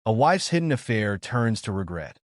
A wife's hidden affair turns to regret.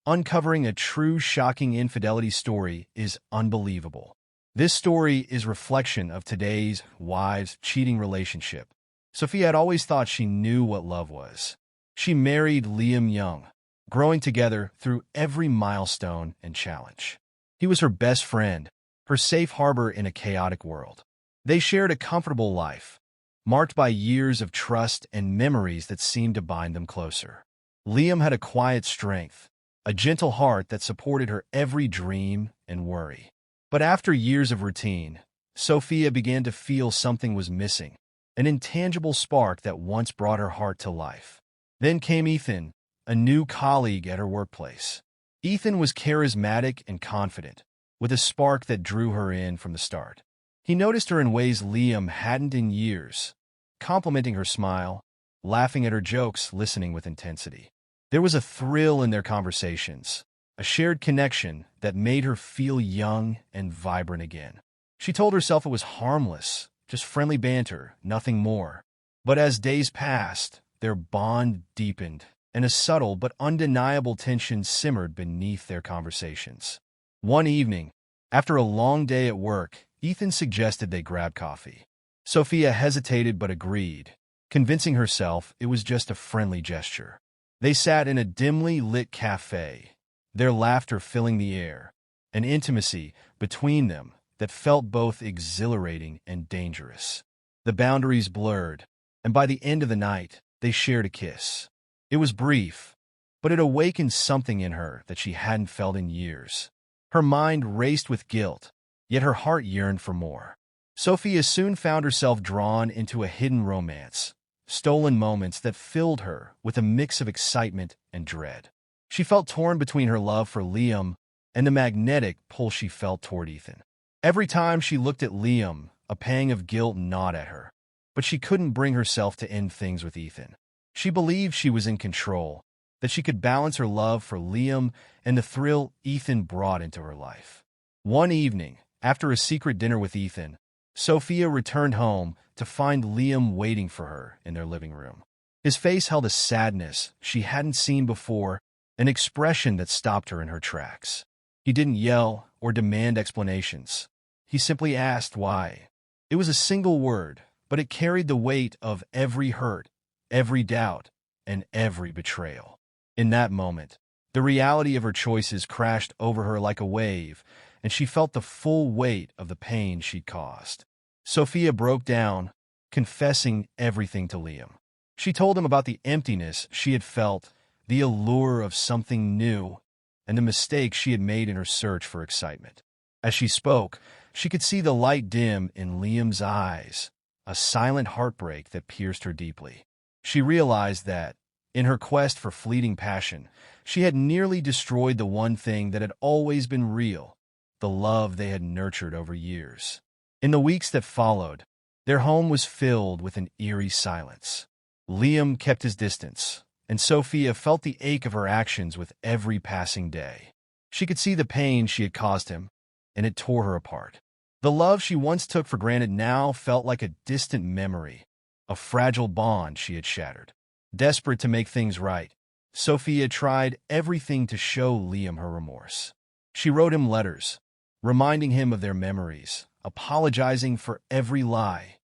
Uncovering a true shocking infidelity story is unbelievable. This story is reflection of today's wives' cheating relationship. Sophia had always thought she knew what love was. She married Liam young, growing together through every milestone and challenge. He was her best friend, her safe harbor in a chaotic world. They shared a comfortable life, marked by years of trust and memories that seemed to bind them closer. Liam had a quiet strength, a gentle heart that supported her every dream and worry. But after years of routine, Sophia began to feel something was missing, an intangible spark that once brought her heart to life. Then came Ethan, a new colleague at her workplace. Ethan was charismatic and confident, with a spark that drew her in from the start. He noticed her in ways Liam hadn't in years, complimenting her smile, laughing at her jokes, listening with intensity. There was a thrill in their conversations, a shared connection that made her feel young and vibrant again. She told herself it was harmless, just friendly banter, nothing more. But as days passed, their bond deepened, and a subtle but undeniable tension simmered beneath their conversations. One evening, after a long day at work, Ethan suggested they grab coffee. Sophia hesitated but agreed, convincing herself it was just a friendly gesture. They sat in a dimly lit cafe, their laughter filling the air, an intimacy between them that felt both exhilarating and dangerous. The boundaries blurred, and by the end of the night, they shared a kiss. It was brief, but it awakened something in her that she hadn't felt in years. Her mind raced with guilt, yet her heart yearned for more. Sophia soon found herself drawn into a hidden romance, stolen moments that filled her with a mix of excitement and dread. She felt torn between her love for Liam and the magnetic pull she felt toward Ethan. Every time she looked at Liam, a pang of guilt gnawed at her, but she couldn't bring herself to end things with Ethan. She believed she was in control, that she could balance her love for Liam and the thrill Ethan brought into her life. One evening, after a secret dinner with Ethan, Sophia returned home to find Liam waiting for her in their living room. His face held a sadness she hadn't seen before, an expression that stopped her in her tracks. He didn't yell or demand explanations. He simply asked why. It was a single word, but it carried the weight of every hurt, every doubt, and every betrayal. In that moment, the reality of her choices crashed over her like a wave, and she felt the full weight of the pain she'd caused. Sophia broke down, confessing everything to Liam. She told him about the emptiness she had felt, the allure of something new, and the mistakes she had made in her search for excitement. As she spoke, she could see the light dim in Liam's eyes, a silent heartbreak that pierced her deeply. She realized that, in her quest for fleeting passion, she had nearly destroyed the one thing that had always been real, the love they had nurtured over years. In the weeks that followed, their home was filled with an eerie silence. Liam kept his distance, and Sophia felt the ache of her actions with every passing day. She could see the pain she had caused him, and it tore her apart. The love she once took for granted now felt like a distant memory, a fragile bond she had shattered. Desperate to make things right, Sophia tried everything to show Liam her remorse. She wrote him letters, reminding him of their memories, apologizing for every lie,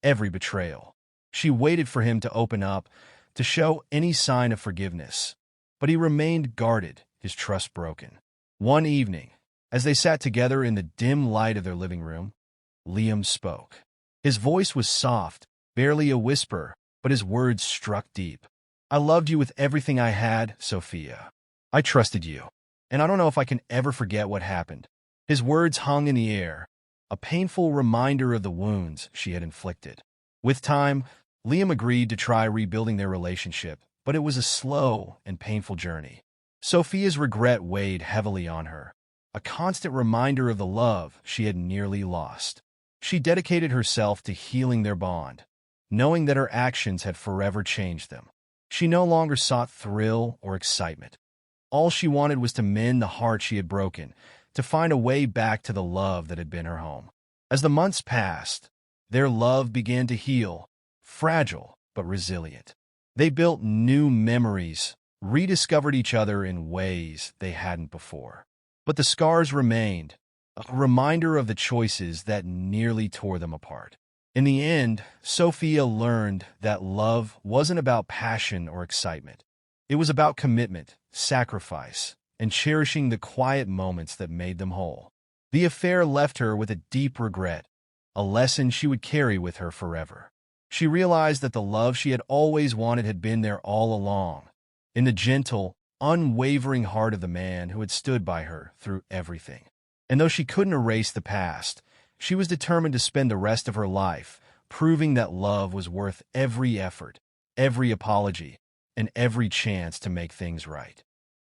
every betrayal. She waited for him to open up, to show any sign of forgiveness, but he remained guarded, his trust broken. One evening, as they sat together in the dim light of their living room, Liam spoke. His voice was soft, barely a whisper, but his words struck deep. "I loved you with everything I had, Sophia. I trusted you, and I don't know if I can ever forget what happened." His words hung in the air, a painful reminder of the wounds she had inflicted. With time, Liam agreed to try rebuilding their relationship, but it was a slow and painful journey. Sophia's regret weighed heavily on her, a constant reminder of the love she had nearly lost. She dedicated herself to healing their bond, knowing that her actions had forever changed them. She no longer sought thrill or excitement. All she wanted was to mend the heart she had broken, to find a way back to the love that had been her home. As the months passed, their love began to heal, fragile but resilient. They built new memories, rediscovered each other in ways they hadn't before. But the scars remained, a reminder of the choices that nearly tore them apart. In the end, Sophia learned that love wasn't about passion or excitement. It was about commitment, sacrifice, and cherishing the quiet moments that made them whole. The affair left her with a deep regret, a lesson she would carry with her forever. She realized that the love she had always wanted had been there all along, in the gentle, unwavering heart of the man who had stood by her through everything. And though she couldn't erase the past, she was determined to spend the rest of her life proving that love was worth every effort, every apology, and every chance to make things right.